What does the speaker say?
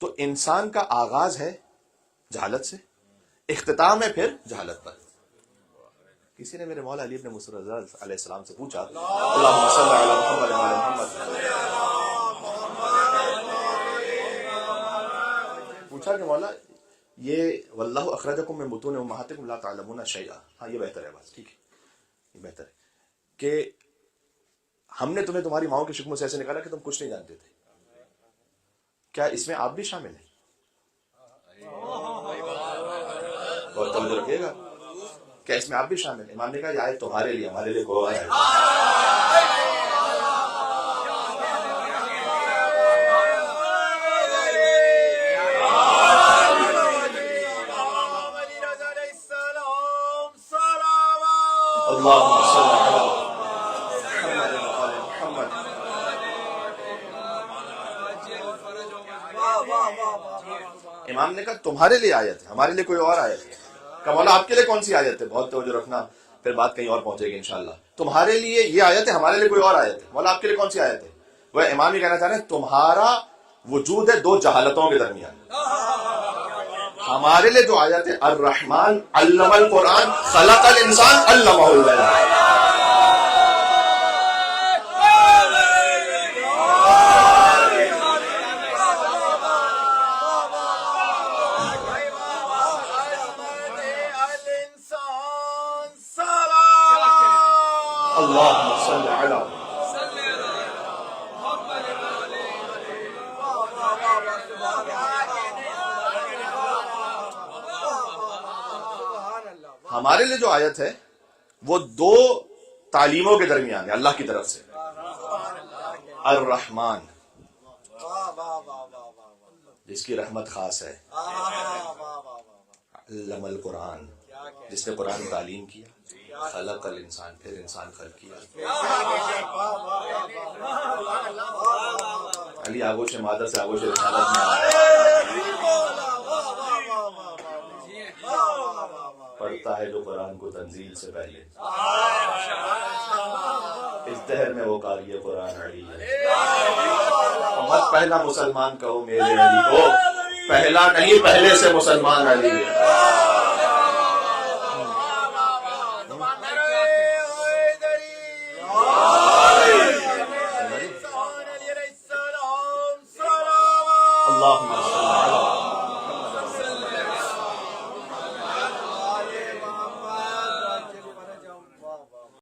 تو انسان کا آغاز ہے جہالت سے، اختتام ہے پھر جہالت پر. کسی نے میرے مولا علی ابن موسیٰ رضا علیہ السلام سے پوچھا، اللہم صل علی محمد وعلی محمد، پوچھا کہ مولا یہ واللہ اخرجکم من بطون امہاتکم لا تعلمون شیئا، ہاں یہ بہتر ہے بات، ٹھیک ہے یہ بہتر ہے کہ ہم نے تمہیں تمہاری ماؤں کے شکموں سے ایسے نکالا کہ تم کچھ نہیں جانتے تھے. کیا اس میں آپ بھی شامل ہیں؟ اور توجہ رکھیے گا، کیا اس میں آپ بھی شامل ہیں؟ امام نے کہا یہ آیت تمہارے لیے، ہمارے لیے کوئی اور ہے. اللہم صل علی محمد وعلی محمد. امام نے کہا تمہارے لیے آیت ہے، ہمارے لیے کوئی اور آیت ہے. کہ مولا آپ کے لیے کون سی آیت ہے؟ بہت توجہ رکھنا، پھر بات کہیں اور پہنچے گی انشاءاللہ. تمہارے لیے یہ آیت ہے، ہمارے لیے کوئی اور آیت ہے. مولا آپ کے لیے کون سی آیت ہے؟ وہ امام یہ کہنا چاہ رہے ہیں تمہارا وجود ہے دو جہالتوں کے درمیان. ہمارے لیے جو آیت ہے الرحمن علم القرآن خلق الانسان علمہ البیان. اللہم صل علی ہمارے لیے جو آیت ہے وہ دو تعلیموں کے درمیان ہے اللہ کی طرف سے. الرحمن جس کی رحمت خاص ہے، علم القرآن جس نے قرآن تعلیم کیا، خلق الانسان پھر انسان خلق کیا. علی آگوش مادر سے آگوش رسالت میں پڑھتا ہے جو قرآن کو تنزیل سے پہلے، اس دہر میں وہ قاری قرآن علی ہے. مت پہلا مسلمان کہو میرے علی کو، پہلا نہیں پہلے سے مسلمان علی ہے.